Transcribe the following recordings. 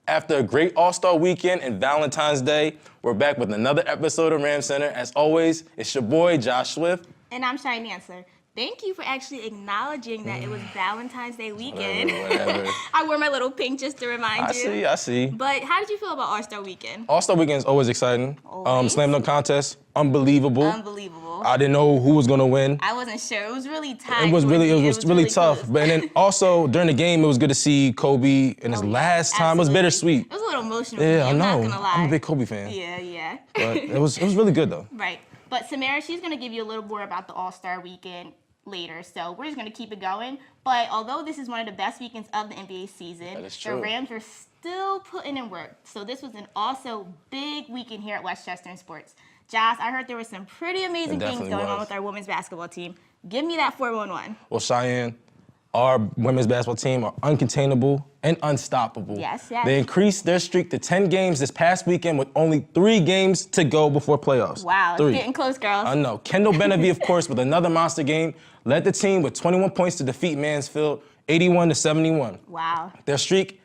After a great All-Star weekend and Valentine's Day, we're back with another episode of Ram Center. As always, it's your boy, Josh Swift. And I'm Shai Nancer. Thank you for actually acknowledging that it was Valentine's Day weekend. Whatever. I wore my little pink just to remind you. I see. But how did you feel about All-Star Weekend? All-Star Weekend is always exciting. Always. Slam dunk contest, unbelievable. Unbelievable. I didn't know who was gonna win. I wasn't sure. It was really tight. It was really tough. Close. But then also during the game, it was good to see Kobe in his last time. It was bittersweet. It was a little emotional. Yeah, I I'm know. not gonna lie. I'm a big Kobe fan. Yeah. But it was really good though. Right. But Samara, she's gonna give you a little more about the All-Star Weekend later, so we're just going to keep it going. But although this is one of the best weekends of the NBA season, the Rams are still putting in work. So this was an also big weekend here at Westchester in sports. Josh, I heard there were some pretty amazing things going on with our women's basketball team. Give me that 411. Well, Cheyenne, our women's basketball team are uncontainable and unstoppable. Yes. They increased their streak to 10 games this past weekend with only 3 games to go before playoffs. Wow, 3. It's getting close, girls. I know. Kendall Benevie, of course, with another monster game, led the team with 21 points to defeat Mansfield, 81-71. Wow. Their streak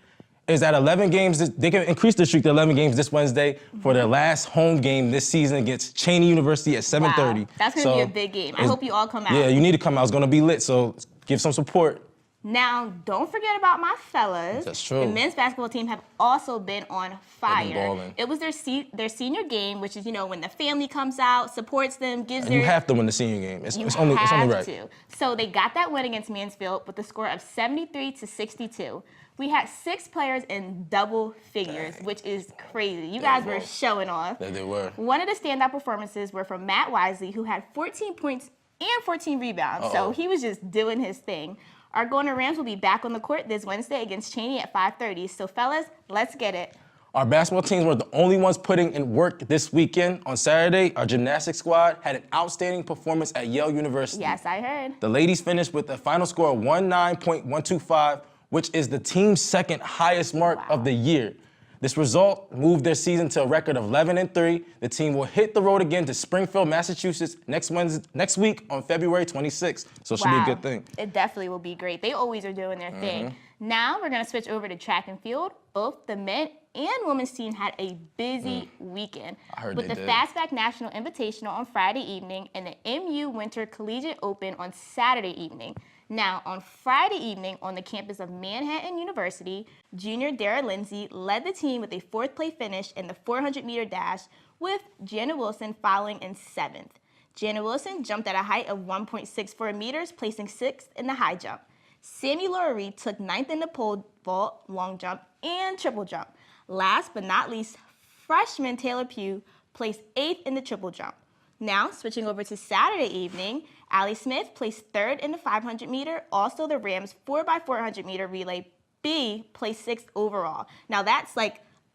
is at 11 games. They can increase their streak to 11 games this Wednesday for their last home game this season against Cheney University at 7:30. Wow. That's going to be a big game. I hope you all come out. Yeah, you need to come out. It's going to be lit, so give some support. Now, don't forget about my fellas. That's true. The men's basketball team have also been on fire. They've been balling. It was their senior game, which is, when the family comes out, supports them, gives their... You have to win the senior game. It's You only have right. to. So they got that win against Mansfield with a score of 73-62. We had 6 players in double figures, which is crazy. You guys were showing off. Yeah, they were. One of the standout performances were from Matt Wisely, who had 14 points and 14 rebounds. So he was just doing his thing. Our Golden Rams will be back on the court this Wednesday against Cheney at 5:30. So, fellas, let's get it. Our basketball teams were the only ones putting in work this weekend. On Saturday, our gymnastics squad had an outstanding performance at Yale University. Yes, I heard. The ladies finished with a final score of 19.125, which is the team's second highest mark of the year. This result moved their season to a record of 11-3. The team will hit the road again to Springfield, Massachusetts next week on February 26th. So it should be a good thing. It definitely will be great. They always are doing their thing. Now we're going to switch over to track and field. Both the men and women's team had a busy weekend. I heard with they the did. Fastback National Invitational on Friday evening and the MU Winter Collegiate Open on Saturday evening. Now, on Friday evening on the campus of Manhattan University, junior Dara Lindsay led the team with a 4th-place finish in the 400-meter dash, with Jana Wilson following in 7th. Jana Wilson jumped at a height of 1.64 meters, placing 6th in the high jump. Sammy Laurie took 9th in the pole vault, long jump, and triple jump. Last but not least, freshman Taylor Pugh placed 8th in the triple jump. Now, switching over to Saturday evening, Allie Smith placed 3rd in the 500-meter. Also, the Rams 4x400-meter relay B placed 6th overall. Now, that's,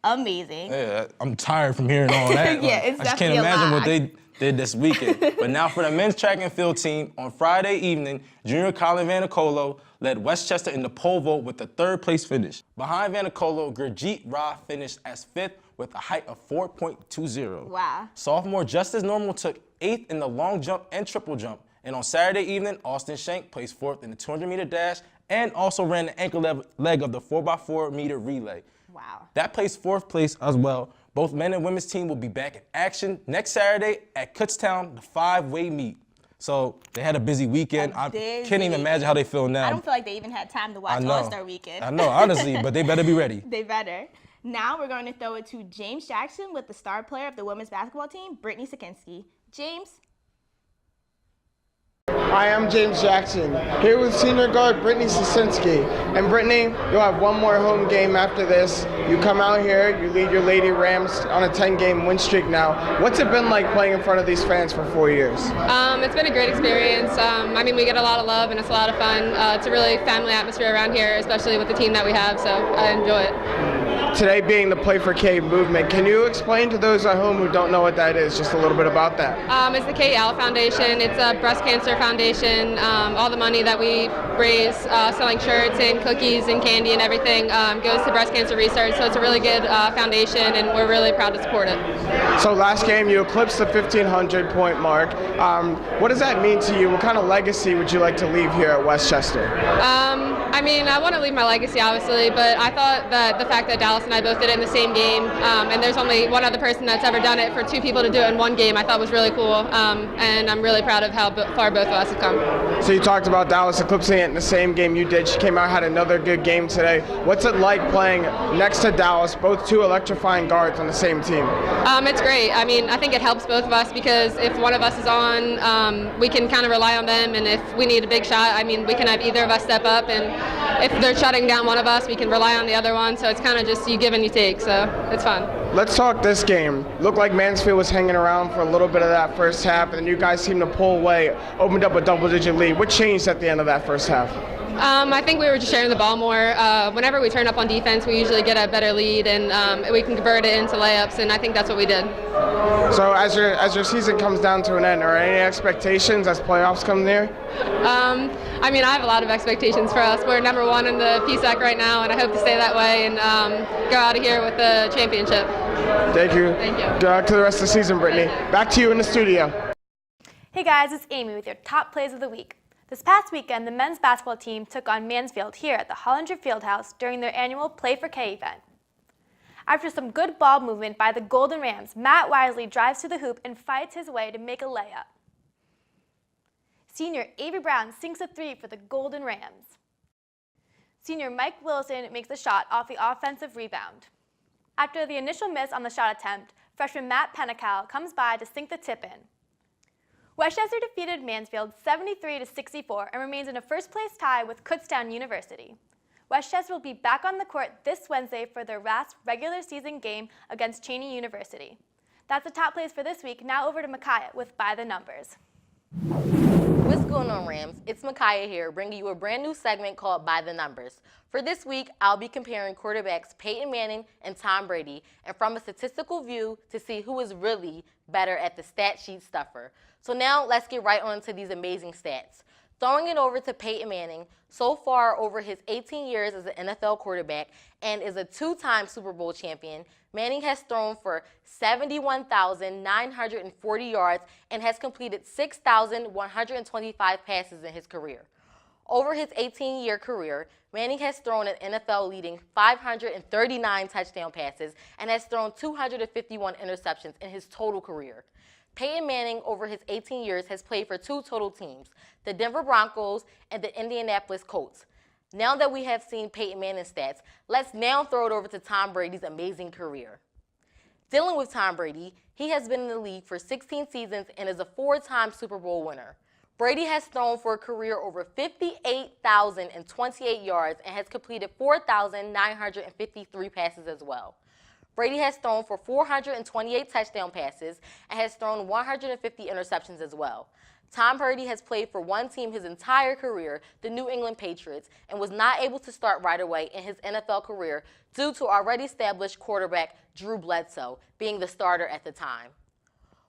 amazing. Yeah, I'm tired from hearing all that. Yeah, it's I just definitely can't imagine a what they did this weekend. But now for the men's track and field team, on Friday evening, junior Colin Vanicolo led Westchester in the pole vault with a 3rd-place finish. Behind Vanicolo, Gurjeet Ra finished as 5th with a height of 4.20. Wow. Sophomore Justice Normal took 8th in the long jump and triple jump. And on Saturday evening, Austin Shank placed 4th in the 200-meter dash and also ran the ankle leg of the 4x4-meter relay. Wow. That placed 4th place as well. Both men and women's team will be back in action next Saturday at Kutztown, the 5-way meet. So they had a busy weekend. I can't even imagine how they feel now. I don't feel like they even had time to watch All-Star Weekend. I know, honestly, but they better be ready. They better. Now we're going to throw it to James Jackson with the star player of the women's basketball team, Brittany Sakinski. James? Hi, I'm James Jackson, here with senior guard Brittany Sasinski. And Brittany, you'll have one more home game after this. You come out here, you lead your Lady Rams on a 10-game win streak now. What's it been like playing in front of these fans for 4 years? It's been a great experience. We get a lot of love and it's a lot of fun. It's a really family atmosphere around here, especially with the team that we have, so I enjoy it. Today being the Play for Kate movement, can you explain to those at home who don't know what that is, just a little bit about that? It's the Kate Al Foundation. It's a breast cancer foundation. All the money that we raise selling shirts and cookies and candy and everything goes to breast cancer research. So it's a really good foundation, and we're really proud to support it. So last game, you eclipsed the 1,500 point mark. What does that mean to you? What kind of legacy would you like to leave here at Westchester? I mean, I want to leave my legacy, obviously, but I thought that the fact that Dallas and I both did it in the same game, and there's only one other person that's ever done it, for two people to do it in one game, I thought was really cool, and I'm really proud of how far both of us have come. So you talked about Dallas eclipsing it in the same game you did. She came out, had another good game today. What's it like playing next to Dallas, both two electrifying guards on the same team? It's great. I mean, I think it helps both of us because if one of us is on, we can kind of rely on them, and if we need a big shot, I mean, we can have either of us step up, and if they're shutting down one of us, we can rely on the other one. So it's kind of just you give and you take. So it's fun. Let's talk this game. Looked like Mansfield was hanging around for a little bit of that first half, and you guys seemed to pull away, opened up a double-digit lead. What changed at the end of that first half? I think we were just sharing the ball more. Whenever we turn up on defense, we usually get a better lead, and we can convert it into layups, and I think that's what we did. So as your season comes down to an end, are any expectations as playoffs come near? I mean, I have a lot of expectations for us. We're number one in the PSAC right now, and I hope to stay that way and go out of here with the championship. Thank you. Thank you. Good luck to the rest of the season, Brittany. Back to you in the studio. Hey guys, it's Amy with your top plays of the week. This past weekend, the men's basketball team took on Mansfield here at the Hollinger Fieldhouse during their annual Play for K event. After some good ball movement by the Golden Rams, Matt Wisely drives to the hoop and fights his way to make a layup. Senior Avery Brown sinks a three for the Golden Rams. Senior Mike Wilson makes the shot off the offensive rebound. After the initial miss on the shot attempt, freshman Matt Pennical comes by to sink the tip in. Westchester defeated Mansfield 73-64 and remains in a first-place tie with Kutztown University. Westchester will be back on the court this Wednesday for their last regular season game against Cheney University. That's the top plays for this week. Now over to Micaiah with By the Numbers. What's going on, Rams? It's Micaiah here, bringing you a brand new segment called By the Numbers. For this week, I'll be comparing quarterbacks Peyton Manning and Tom Brady, and from a statistical view to see who is really better at the stat sheet stuffer. So now let's get right on to these amazing stats. Throwing it over to Peyton Manning, so far over his 18 years as an NFL quarterback and is a two-time Super Bowl champion, Manning has thrown for 71,940 yards and has completed 6,125 passes in his career. Over his 18-year career, Manning has thrown an NFL-leading 539 touchdown passes and has thrown 251 interceptions in his total career. Peyton Manning, over his 18 years, has played for two total teams, the Denver Broncos and the Indianapolis Colts. Now that we have seen Peyton Manning's stats, let's now throw it over to Tom Brady's amazing career. Dealing with Tom Brady, he has been in the league for 16 seasons and is a four-time Super Bowl winner. Brady has thrown for a career over 58,028 yards and has completed 4,953 passes as well. Brady has thrown for 428 touchdown passes and has thrown 150 interceptions as well. Tom Brady has played for one team his entire career, the New England Patriots, and was not able to start right away in his NFL career due to already established quarterback Drew Bledsoe being the starter at the time.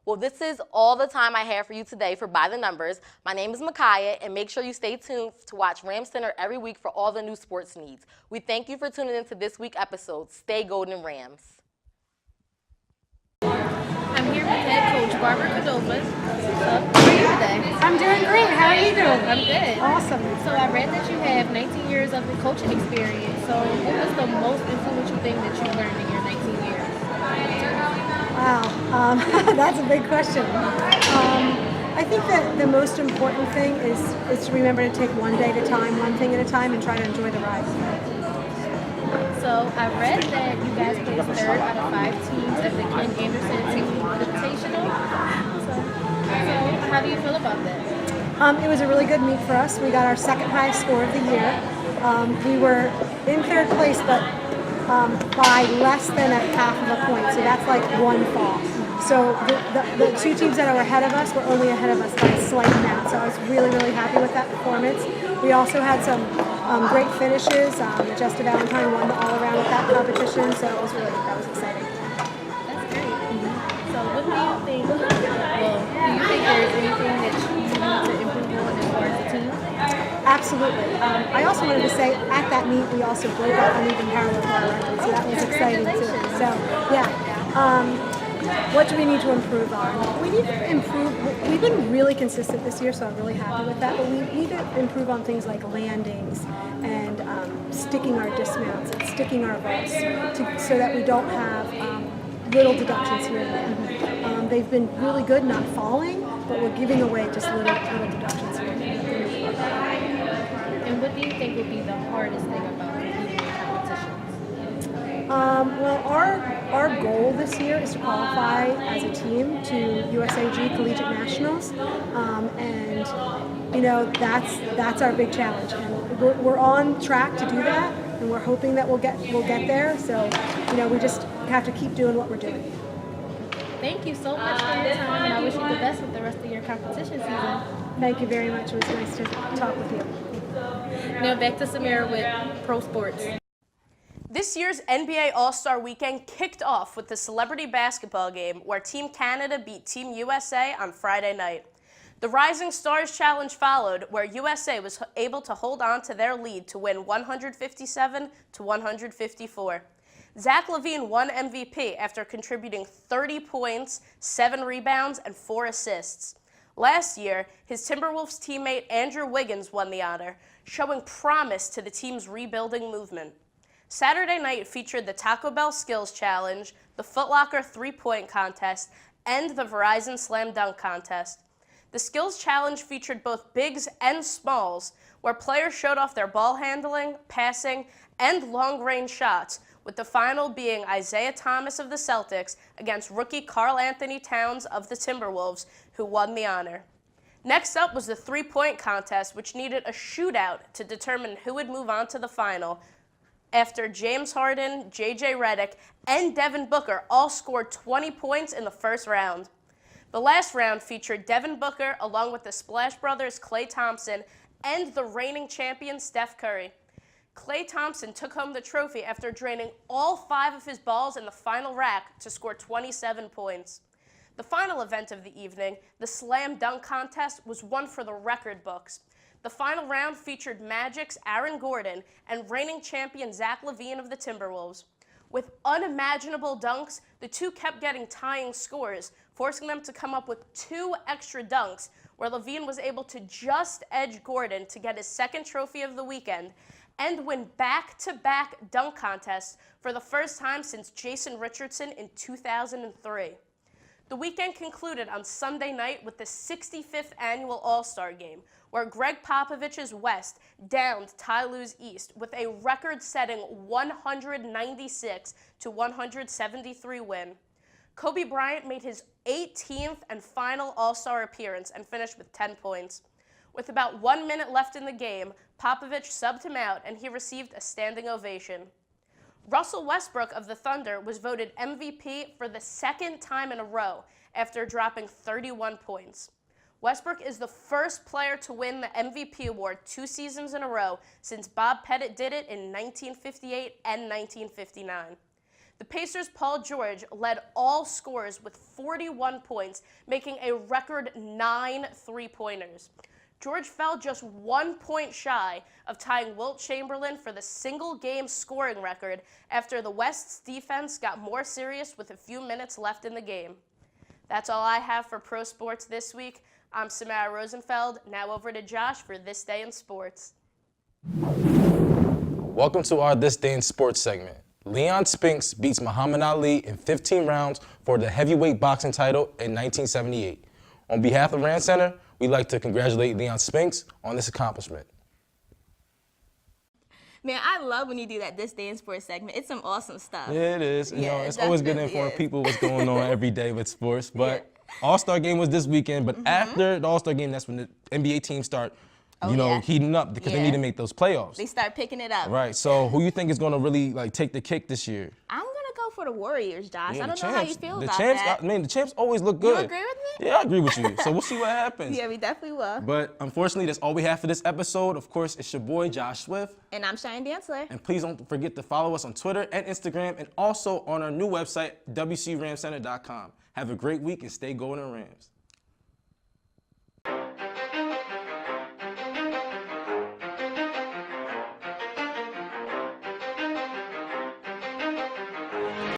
Well, this is all the time I have for you today for By the Numbers. My name is Micaiah, and make sure you stay tuned to watch Ram Center every week for all the new sports needs. We thank you for tuning in to this week's episode. Stay Golden Rams. I'm here with head coach Barbara Cordova. How are you today? I'm doing great. How are you doing? I'm good. Awesome. So I read that you have 19 years of the coaching experience. So what was the most influential thing that you learned in your 19 years? Wow, that's a big question. I think that the most important thing is to remember to take one day at a time, one thing at a time, and try to enjoy the ride. So I read that you guys placed third out of 5 teams at the Ken Anderson Invitational. So how do you feel about that? It was a really good meet for us. We got our second highest score of the year. We were in third place, but by less than a half of a point, so that's like one fall. So the two teams that are ahead of us were only ahead of us by a slight amount, so I was really, really happy with that performance. We also had some great finishes. Justin Valentine won the all-around with that competition, so that was exciting. That's great. So what do you think, do you think there's anything that you need to improve on as far as the team? Absolutely. I also wanted to say at that meet we also broke our uneven parallel bar record, so that was exciting too. So yeah, what do we need to improve on? We need to improve. We've been really consistent this year, so I'm really happy with that. But we need to improve on things like landings and sticking our dismounts and sticking our vaults so that we don't have little deductions here and there. They've been really good not falling, but we're giving away just little deductions here and there. And what do you think would be the hardest thing about competing in competitions? Well, our goal this year is to qualify as a team to USAG Collegiate Nationals, and that's our big challenge, and we're on track to do that, and we're hoping that we'll get there. So, we just have to keep doing what we're doing. Thank you so much for your time, and I wish you the best with the rest of your competition season. Thank you very much. It was nice to talk with you. Now back to Samira with Pro Sports. This year's NBA All-Star Weekend kicked off with the celebrity basketball game where Team Canada beat Team USA on Friday night. The Rising Stars Challenge followed, where USA was able to hold on to their lead to win 157-154. Zach LaVine won MVP after contributing 30 points, 7 rebounds, and 4 assists. Last year, his Timberwolves teammate Andrew Wiggins won the honor, showing promise to the team's rebuilding movement. Saturday night featured the Taco Bell Skills Challenge, the Foot Locker 3-point contest, and the Verizon Slam Dunk contest. The Skills Challenge featured both bigs and smalls, where players showed off their ball handling, passing, and long-range shots, with the final being Isaiah Thomas of the Celtics against rookie Karl Anthony Towns of the Timberwolves, who won the honor. Next up was the 3-point contest, which needed a shootout to determine who would move on to the final, after James Harden, J.J. Redick, and Devin Booker all scored 20 points in the first round. The last round featured Devin Booker along with the Splash Brothers' Klay Thompson and the reigning champion Steph Curry. Klay Thompson took home the trophy after draining all 5 of his balls in the final rack to score 27 points. The final event of the evening, the Slam Dunk Contest, was one for the record books. The final round featured Magic's Aaron Gordon and reigning champion Zach LaVine of the Timberwolves. With unimaginable dunks, the two kept getting tying scores, forcing them to come up with 2 extra dunks, where LaVine was able to just edge Gordon to get his second trophy of the weekend and win back-to-back dunk contests for the first time since Jason Richardson in 2003. The weekend concluded on Sunday night with the 65th annual All-Star Game, where Greg Popovich's West downed Ty Lue's East with a record-setting 196-173 win. Kobe Bryant made his 18th and final All-Star appearance and finished with 10 points. With about 1 minute left in the game, Popovich subbed him out and he received a standing ovation. Russell Westbrook of the Thunder was voted MVP for the second time in a row after dropping 31 points. Westbrook is the first player to win the MVP award 2 seasons in a row since Bob Pettit did it in 1958 and 1959. The Pacers' Paul George led all scorers with 41 points, making a record 9 3-pointers. George fell just 1 point shy of tying Wilt Chamberlain for the single-game scoring record after the West's defense got more serious with a few minutes left in the game. That's all I have for Pro Sports this week. I'm Samara Rosenfeld. Now over to Josh for This Day in Sports. Welcome to our This Day in Sports segment. Leon Spinks beats Muhammad Ali in 15 rounds for the heavyweight boxing title in 1978. On behalf of Rand Center, we'd like to congratulate Leon Spinks on this accomplishment. Man, I love when you do that This Day in Sports segment. It's some awesome stuff. Yeah, it is. You know, it's always good informing people what's going on every day with sports. But Yeah. All-Star game was this weekend. But after the All-Star game, that's when the NBA teams start, heating up because they need to make those playoffs. They start picking it up. Right. So who you think is going to really take the kick this year? I'm going to go for the Warriors, Josh. Yeah, I don't know how you feel about champs, that. the champs always look good. You agree with me? Yeah, I agree with you. So we'll see what happens. Yeah, we definitely will. But unfortunately, that's all we have for this episode. Of course, it's your boy, Josh Swift. And I'm Cheyenne Dantzler. And please don't forget to follow us on Twitter and Instagram and also on our new website, WCRamCenter.com. Have a great week and stay Golden Rams.